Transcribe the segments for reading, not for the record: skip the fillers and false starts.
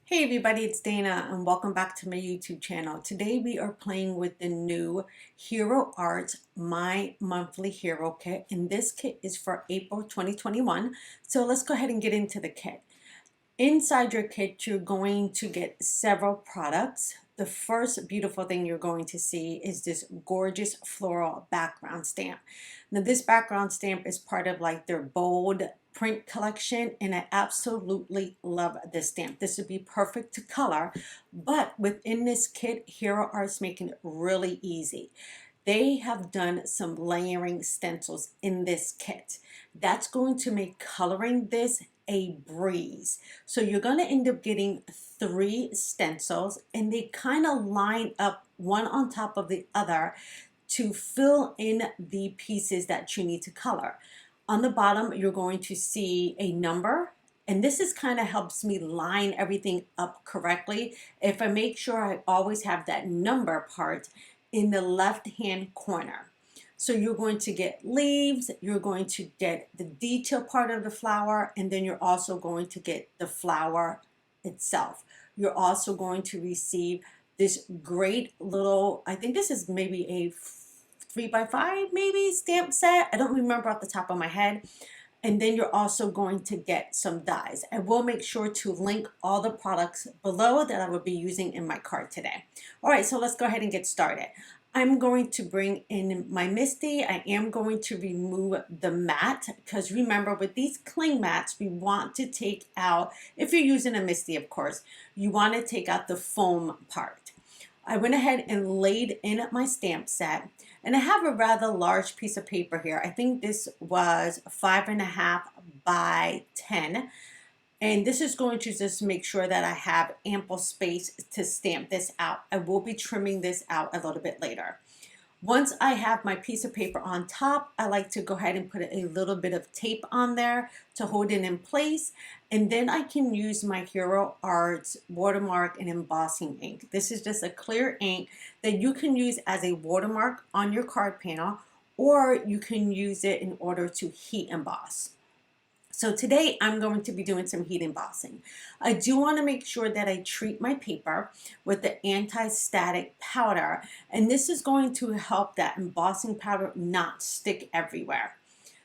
Hey everybody, it's Dana and welcome back to my YouTube channel. Today we are playing with the new Hero Arts My Monthly Hero Kit, and this kit is for April 2021. So let's go ahead and get into the kit. Inside your kit, you're going to get several products. The first beautiful thing you're going to see is this gorgeous floral background stamp. Now this background stamp is part of like their bold print collection, and I absolutely love this stamp. This would be perfect to color, but within this kit, Hero Art's making it really easy. They have done some layering stencils in this kit. That's going to make coloring this a breeze. So you're going to end up getting 3 stencils, and they kind of line up one on top of the other to fill in the pieces that you need to color. On the bottom, you're going to see a number, and this is kind of helps me line everything up correctly. If I make sure I always have that number part in the left hand corner. So you're going to get leaves, you're going to get the detail part of the flower, and then you're also going to get the flower itself. You're also going to receive this great little, I think this is maybe a 3x5 maybe stamp set. I don't remember off the top of my head. And then you're also going to get some dies. I will make sure to link all the products below that I will be using in my cart today. All right, so let's go ahead and get started. I'm going to bring in my Misty. I am going to remove the mat because remember with these cling mats, we want to take out, if you're using a Misty, of course, you want to take out the foam part. I went ahead and laid in my stamp set, and I have a rather large piece of paper here. I think this was 5.5 by 10. And this is going to just make sure that I have ample space to stamp this out. I will be trimming this out a little bit later. Once I have my piece of paper on top, I like to go ahead and put a little bit of tape on there to hold it in place. And then I can use my Hero Arts Watermark and Embossing Ink. This is just a clear ink that you can use as a watermark on your card panel, or you can use it in order to heat emboss. So today I'm going to be doing some heat embossing. I do want to make sure that I treat my paper with the anti-static powder, and this is going to help that embossing powder not stick everywhere.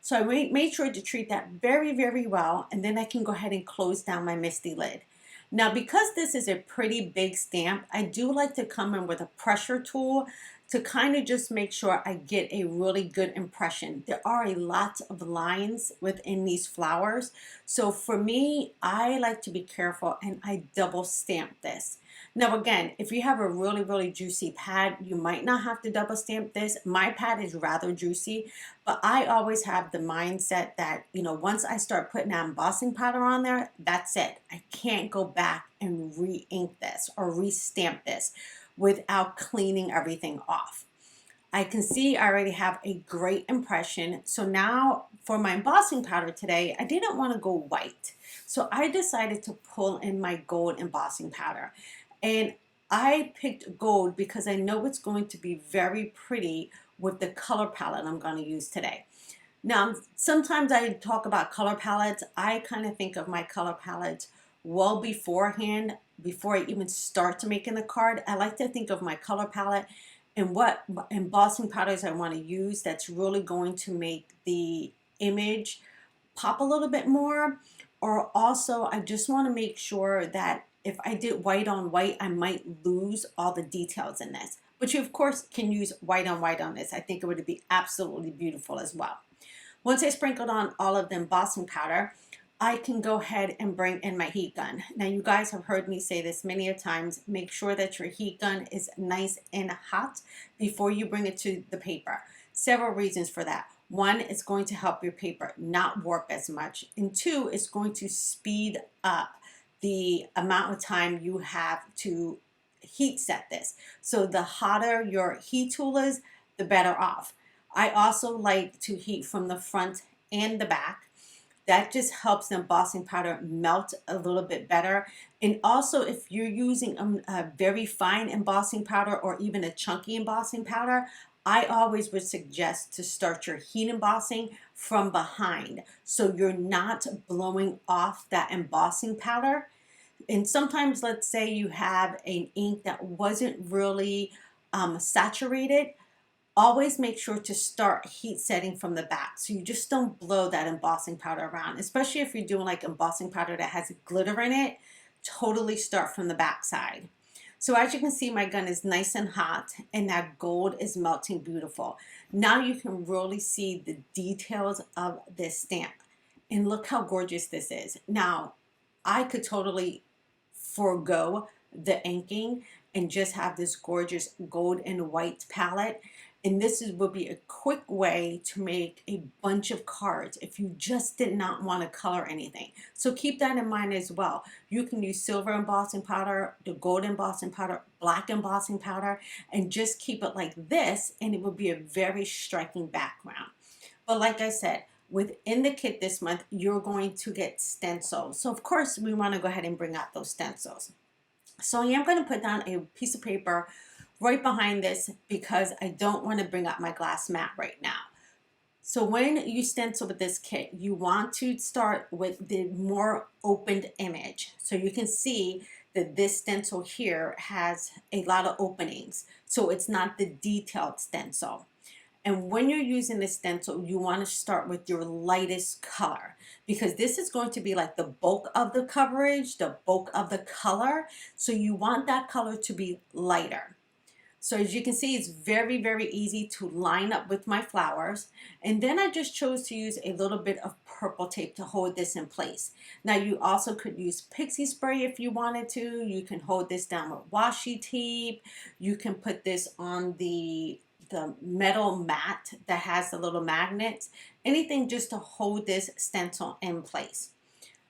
So I made sure to treat that very, very well, and then I can go ahead and close down my Misty lid. Now, because this is a pretty big stamp, I do like to come in with a pressure tool to kind of just make sure I get a really good impression. There are a lot of lines within these flowers. So for me, I like to be careful and I double stamp this. Now again, if you have a really, really juicy pad, you might not have to double stamp this. My pad is rather juicy, but I always have the mindset that, once I start putting that embossing powder on there, that's it. I can't go back and re-ink this or re-stamp this without cleaning everything off. I can see I already have a great impression. So now for my embossing powder today, I didn't want to go white. So I decided to pull in my gold embossing powder. And I picked gold because I know it's going to be very pretty with the color palette I'm going to use today. Now, sometimes I talk about color palettes. I kind of think of my color palettes well beforehand, before I even start to making the card. I like to think of my color palette and what embossing powders I want to use that's really going to make the image pop a little bit more. Or also, I just want to make sure that if I did white on white, I might lose all the details in this. But you, of course, can use white on this. I think it would be absolutely beautiful as well. Once I sprinkled on all of the embossing powder, I can go ahead and bring in my heat gun. Now you guys have heard me say this many a times, make sure that your heat gun is nice and hot before you bring it to the paper. Several reasons for that. One, it's going to help your paper not warp as much. And two, it's going to speed up the amount of time you have to heat set this. So the hotter your heat tool is, the better off. I also like to heat from the front and the back. That just helps the embossing powder melt a little bit better. And also, if you're using a very fine embossing powder or even a chunky embossing powder, I always would suggest to start your heat embossing from behind so you're not blowing off that embossing powder. And sometimes, let's say you have an ink that wasn't really saturated, always make sure to start heat setting from the back so you just don't blow that embossing powder around, especially if you're doing like embossing powder that has glitter in it. Totally start from the back side. So as you can see, my gun is nice and hot and that gold is melting beautiful. Now you can really see the details of this stamp, and look how gorgeous this is. Now I could totally forego the inking and just have this gorgeous gold and white palette. And this would be a quick way to make a bunch of cards if you just did not want to color anything. So keep that in mind as well. You can use silver embossing powder, the gold embossing powder, black embossing powder, and just keep it like this, and it will be a very striking background. But like I said, within the kit this month, you're going to get stencils. So of course, we want to go ahead and bring out those stencils. So I am going to put down a piece of paper right behind this because I don't want to bring up my glass mat right now. So when you stencil with this kit, you want to start with the more opened image. So you can see that this stencil here has a lot of openings. So it's not the detailed stencil. And when you're using the stencil, you want to start with your lightest color because this is going to be like the bulk of the coverage, the bulk of the color. So you want that color to be lighter. So as you can see, it's very, very easy to line up with my flowers. And then I just chose to use a little bit of purple tape to hold this in place. Now you also could use pixie spray if you wanted to. You can hold this down with washi tape. You can put this on the metal mat that has the little magnets, anything just to hold this stencil in place.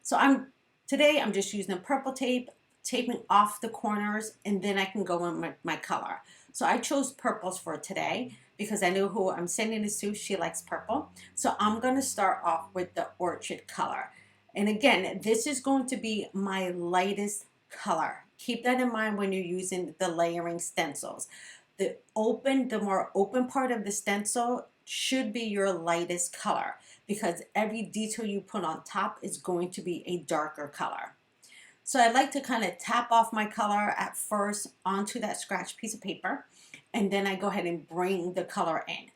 So today I'm just using purple tape, taping off the corners, and then I can go in with my color. So I chose purples for today because I know who I'm sending this to. She likes purple. So I'm going to start off with the Orchid color. And again, this is going to be my lightest color. Keep that in mind when you're using the layering stencils. The more open part of the stencil should be your lightest color because every detail you put on top is going to be a darker color. So I like to kind of tap off my color at first onto that scratch piece of paper, and then I go ahead and bring the color in.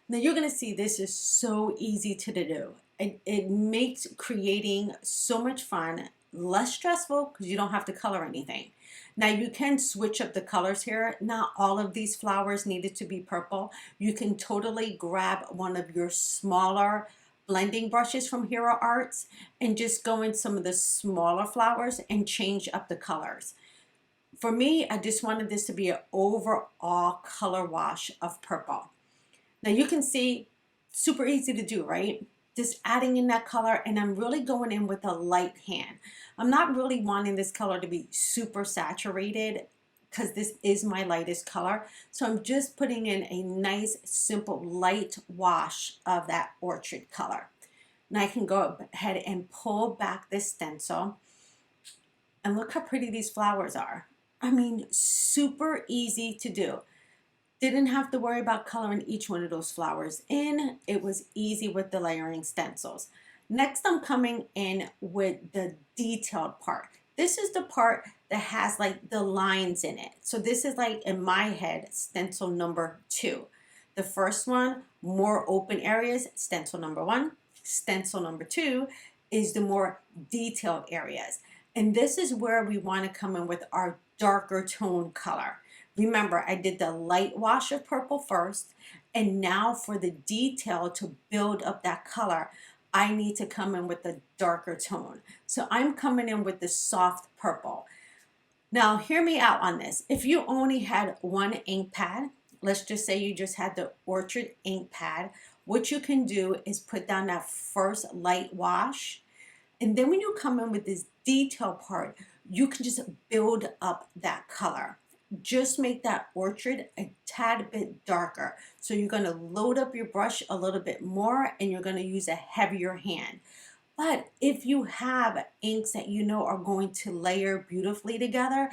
Now you're going to see this is so easy to do. It makes creating so much fun, less stressful because you don't have to color anything. Now you can switch up the colors here. Not all of these flowers needed to be purple. You can totally grab one of your smaller blending brushes from Hero Arts and just go in some of the smaller flowers and change up the colors. For me, I just wanted this to be an overall color wash of purple. Now you can see, super easy to do, right? Just adding in that color, and I'm really going in with a light hand. I'm not really wanting this color to be super saturated because this is my lightest color. So I'm just putting in a nice, simple, light wash of that Orchid color. Now I can go ahead and pull back this stencil, and look how pretty these flowers are. I mean, super easy to do. Didn't have to worry about coloring each one of those flowers in. It was easy with the layering stencils. Next, I'm coming in with the detailed part. This is the part that has like the lines in it. So this is like, in my head, stencil number 2. The first one, more open areas, stencil number 1. Stencil number 2 is the more detailed areas. And this is where we want to come in with our darker tone color. Remember, I did the light wash of purple first, and now for the detail to build up that color, I need to come in with the darker tone. So I'm coming in with the soft purple. Now, hear me out on this. If you only had one ink pad, let's just say you just had the Orchid ink pad, what you can do is put down that first light wash, and then when you come in with this detail part, you can just build up that color. Just make that Orchid a tad bit darker. So you're going to load up your brush a little bit more, and you're going to use a heavier hand. But if you have inks that you know are going to layer beautifully together,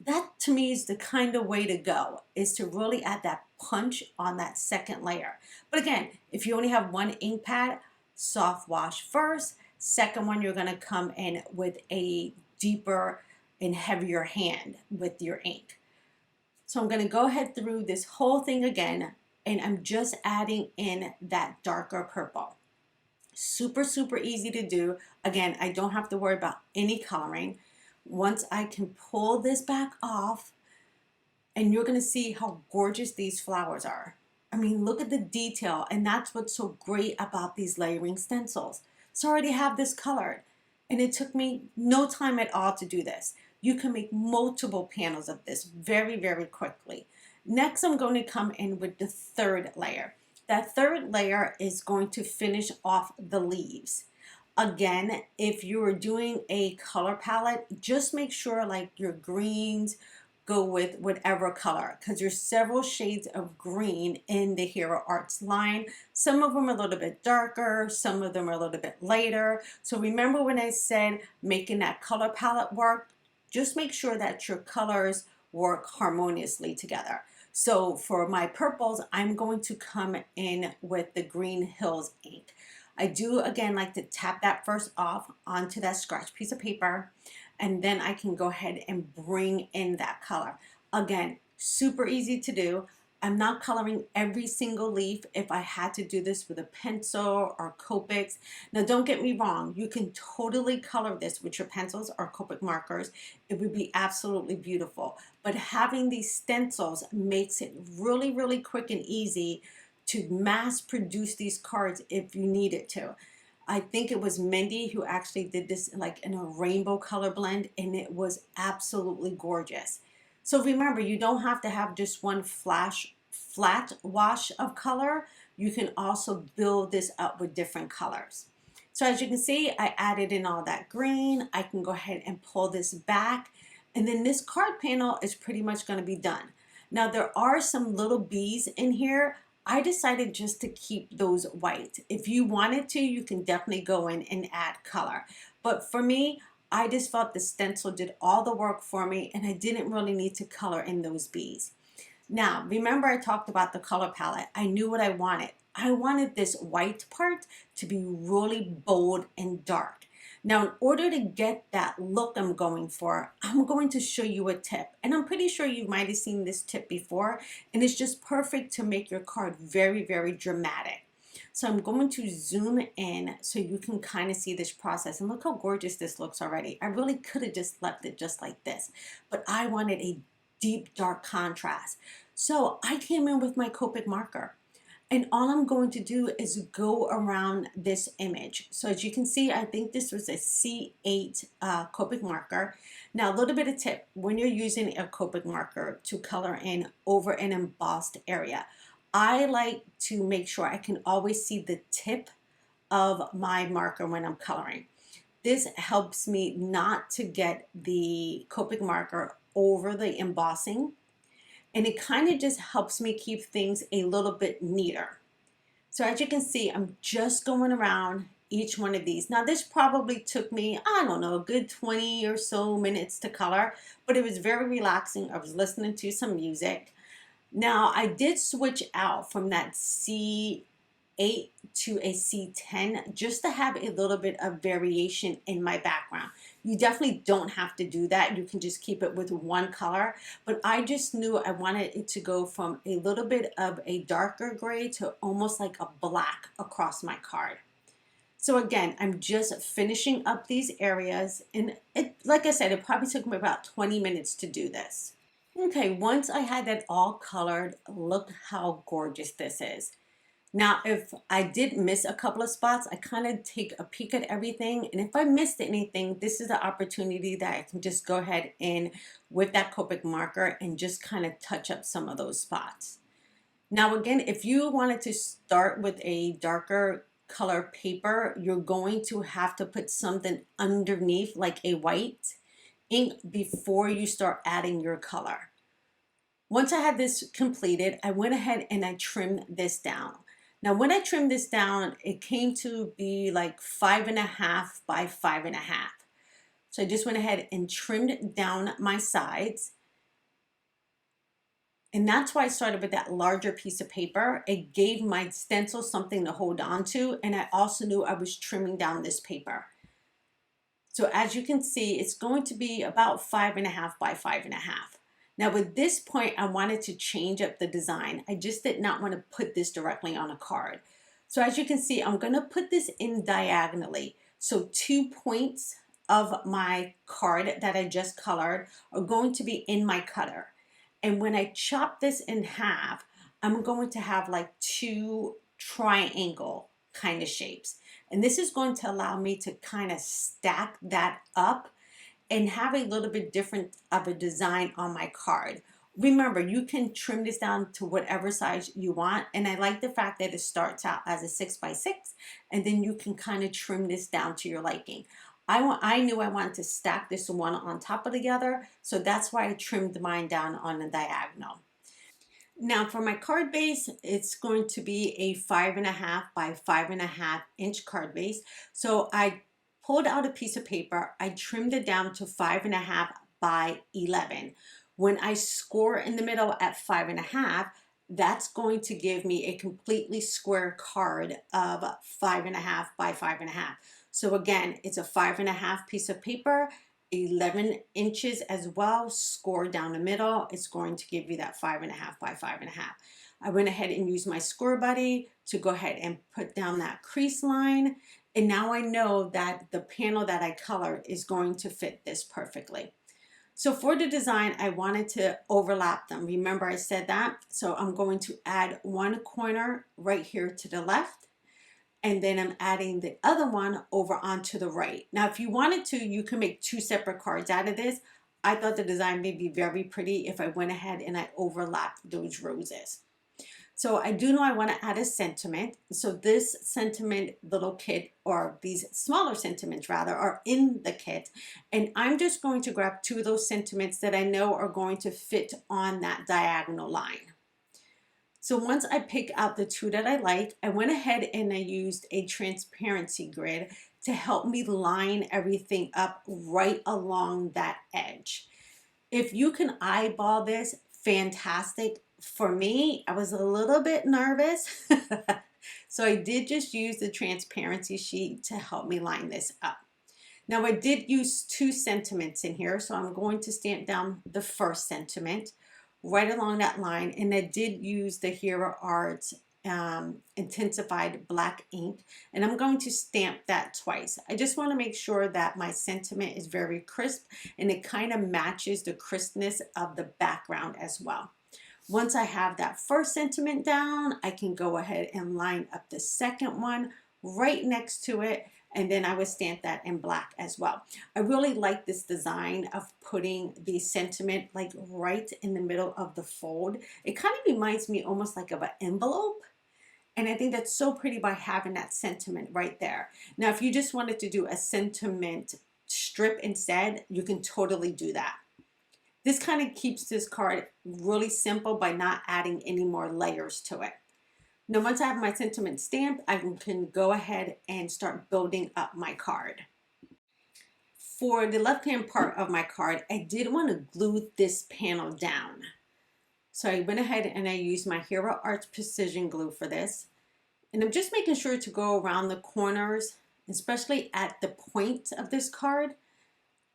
that to me is the kind of way to go, is to really add that punch on that second layer. But again, if you only have one ink pad, soft wash first. Second one, you're going to come in with a deeper and heavier hand with your ink. So I'm going to go ahead through this whole thing again, and I'm just adding in that darker purple. Super, super easy to do. Again, I don't have to worry about any coloring. Once I can pull this back off, and you're going to see how gorgeous these flowers are. I mean, look at the detail, and that's what's so great about these layering stencils. So I already have this colored, and it took me no time at all to do this. You can make multiple panels of this very, very quickly. Next, I'm going to come in with the third layer. That third layer is going to finish off the leaves. Again, if you're doing a color palette, just make sure like your greens go with whatever color, because there's several shades of green in the Hero Arts line. Some of them are a little bit darker, some of them are a little bit lighter. So remember when I said making that color palette work, just make sure that your colors work harmoniously together. So for my purples, I'm going to come in with the Green Hills ink. I do again like to tap that first off onto that scratch piece of paper, and then I can go ahead and bring in that color. Again, super easy to do. I'm not coloring every single leaf. If I had to do this with a pencil or Copics. Now don't get me wrong, you can totally color this with your pencils or Copic markers. It would be absolutely beautiful. But having these stencils makes it really, really quick and easy to mass produce these cards if you needed to. I think it was Mindy who actually did this like in a rainbow color blend, and it was absolutely gorgeous. So remember, you don't have to have just one flat wash of color. You can also build this up with different colors. So as you can see, I added in all that green. I can go ahead and pull this back, and then this card panel is pretty much going to be done. Now there are some little bees in here. I decided just to keep those white. If you wanted to, you can definitely go in and add color. But for me, I just felt the stencil did all the work for me, and I didn't really need to color in those bees. Now, remember I talked about the color palette. I knew what I wanted. I wanted this white part to be really bold and dark. Now, in order to get that look I'm going for, I'm going to show you a tip. And I'm pretty sure you might have seen this tip before. And it's just perfect to make your card very, very dramatic. So I'm going to zoom in so you can kind of see this process. And look how gorgeous this looks already. I really could have just left it just like this. But I wanted a deep, dark contrast. So I came in with my Copic marker. And all I'm going to do is go around this image. So as you can see, I think this was a C8 Copic marker. Now a little bit of tip, when you're using a Copic marker to color in over an embossed area, I like to make sure I can always see the tip of my marker when I'm coloring. This helps me not to get the Copic marker over the embossing. And it kind of just helps me keep things a little bit neater. So as you can see, I'm just going around each one of these. Now this probably took me, I don't know, a good 20 or so minutes to color, but it was very relaxing. I was listening to some music. Now I did switch out from that C8 to a C10 just to have a little bit of variation in my background. You definitely don't have to do that. You can just keep it with one color, but I just knew I wanted it to go from a little bit of a darker gray to almost like a black across my card. So again, I'm just finishing up these areas, and it, like I said, it probably took me about 20 minutes to do this. Okay, once I had that all colored, look how gorgeous this is. Now, if I did miss a couple of spots, I kind of take a peek at everything. And if I missed anything, this is the opportunity that I can just go ahead and with that Copic marker and just kind of touch up some of those spots. Now, again, if you wanted to start with a darker color paper, you're going to have to put something underneath like a white ink before you start adding your color. Once I had this completed, I went ahead and I trimmed this down. Now, when I trimmed this down, it came to be like 5.5 by 5.5. So I just went ahead and trimmed down my sides. And that's why I started with that larger piece of paper. It gave my stencil something to hold on to. And I also knew I was trimming down this paper. So as you can see, it's going to be about 5.5 by 5.5. Now with this point, I wanted to change up the design. I just did not want to put this directly on a card. So as you can see, I'm going to put this in diagonally. So 2 points of my card that I just colored are going to be in my cutter. And when I chop this in half, I'm going to have like 2 triangle kind of shapes. And this is going to allow me to kind of stack that up and have a little bit different of a design on my card. Remember, you can trim this down to whatever size you want. And I like the fact that it starts out as a 6 by 6, and then you can kind of trim this down to your liking. I knew I wanted to stack this one on top of the other, so that's why I trimmed mine down on the diagonal. Now for my card base, it's going to be a 5.5 by 5.5 inch card base. So I pulled out a piece of paper, I trimmed it down to 5.5 by 11. When I score in the middle at 5.5, that's going to give me a completely square card of 5.5 by 5.5. So again, it's a 5.5 piece of paper, 11 inches as well, score down the middle. It's going to give you that 5.5 by 5.5. I went ahead and used my score buddy to go ahead and put down that crease line. And now I know that the panel that I colored is going to fit this perfectly. So for the design, I wanted to overlap them. Remember I said that? So I'm going to add one corner right here to the left, and then I'm adding the other one over onto the right. Now, if you wanted to, you can make 2 separate cards out of this. I thought the design may be very pretty if I went ahead and I overlapped those roses. So I do know I want to add a sentiment. So this sentiment little kit, or these smaller sentiments rather, are in the kit. And I'm just going to grab 2 of those sentiments that I know are going to fit on that diagonal line. So once I pick out the 2 that I like, I went ahead and I used a transparency grid to help me line everything up right along that edge. If you can eyeball this, fantastic. For me, I was a little bit nervous. So I did just use the transparency sheet to help me line this up. Now I did use 2 sentiments in here, so I'm going to stamp down the first sentiment right along that line, and I did use the Hero Arts Intens-ified black ink, and I'm going to stamp that twice. I just want to make sure that my sentiment is very crisp and it kind of matches the crispness of the background as well. Once I have that first sentiment down, I can go ahead and line up the second one right next to it, and then I would stamp that in black as well. I really like this design of putting the sentiment like right in the middle of the fold. It kind of reminds me almost like of an envelope. And I think that's so pretty by having that sentiment right there. Now, if you just wanted to do a sentiment strip instead, you can totally do that. This kind of keeps this card really simple by not adding any more layers to it. Now, once I have my sentiment stamped, I can go ahead and start building up my card. For the left-hand part of my card, I did want to glue this panel down. So I went ahead and I used my Hero Arts Precision Glue for this. And I'm just making sure to go around the corners, especially at the point of this card.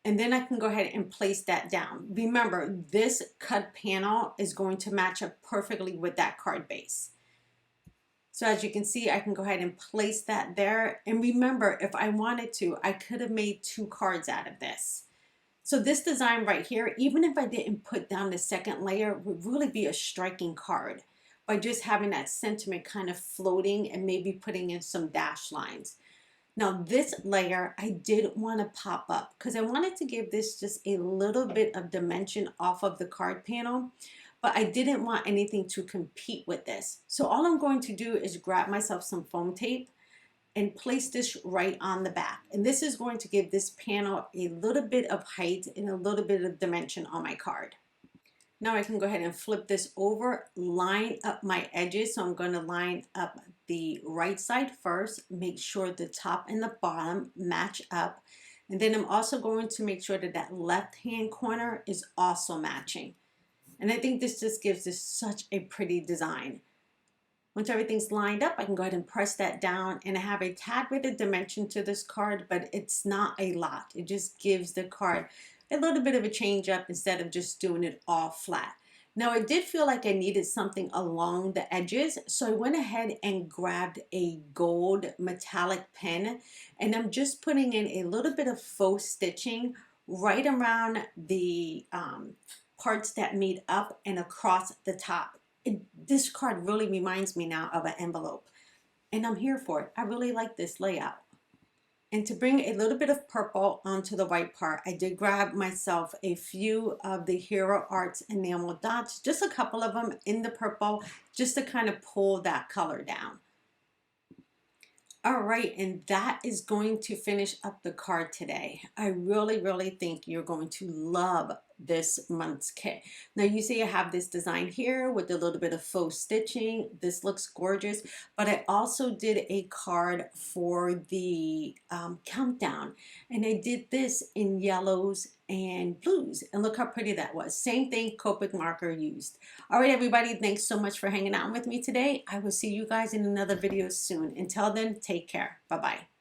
And then I can go ahead and place that down. Remember, this cut panel is going to match up perfectly with that card base. So as you can see, I can go ahead and place that there. And remember, if I wanted to, I could have made 2 cards out of this. So this design right here, even if I didn't put down the second layer, would really be a striking card by just having that sentiment kind of floating and maybe putting in some dash lines. Now this layer, I did want to pop up because I wanted to give this just a little bit of dimension off of the card panel. But I didn't want anything to compete with this. So all I'm going to do is grab myself some foam tape and place this right on the back. And this is going to give this panel a little bit of height and a little bit of dimension on my card. Now I can go ahead and flip this over, line up my edges. So I'm going to line up the right side first, make sure the top and the bottom match up. And then I'm also going to make sure that that left-hand corner is also matching. And I think this just gives this such a pretty design. Once everything's lined up, I can go ahead and press that down, and I have a tad bit of dimension to this card, but it's not a lot. It just gives the card a little bit of a change up instead of just doing it all flat. Now, I did feel like I needed something along the edges, so I went ahead and grabbed a gold metallic pen, and I'm just putting in a little bit of faux stitching right around the parts that meet up and across the top. This card really reminds me now of an envelope, and I'm here for it. I really like this layout. And to bring a little bit of purple onto the white part, I did grab myself a few of the Hero Arts enamel dots, just a couple of them in the purple, just to kind of pull that color down. All right, and that is going to finish up the card today. I really think you're going to love this month's kit. Now you see I have this design here with a little bit of faux stitching. This looks gorgeous, but I also did a card for the countdown, and I did this in yellows and blues, and look how pretty that was. Same thing, Copic marker used. All right, everybody, thanks so much for hanging out with me today. I will see you guys in another video soon. Until then, take care. Bye-bye.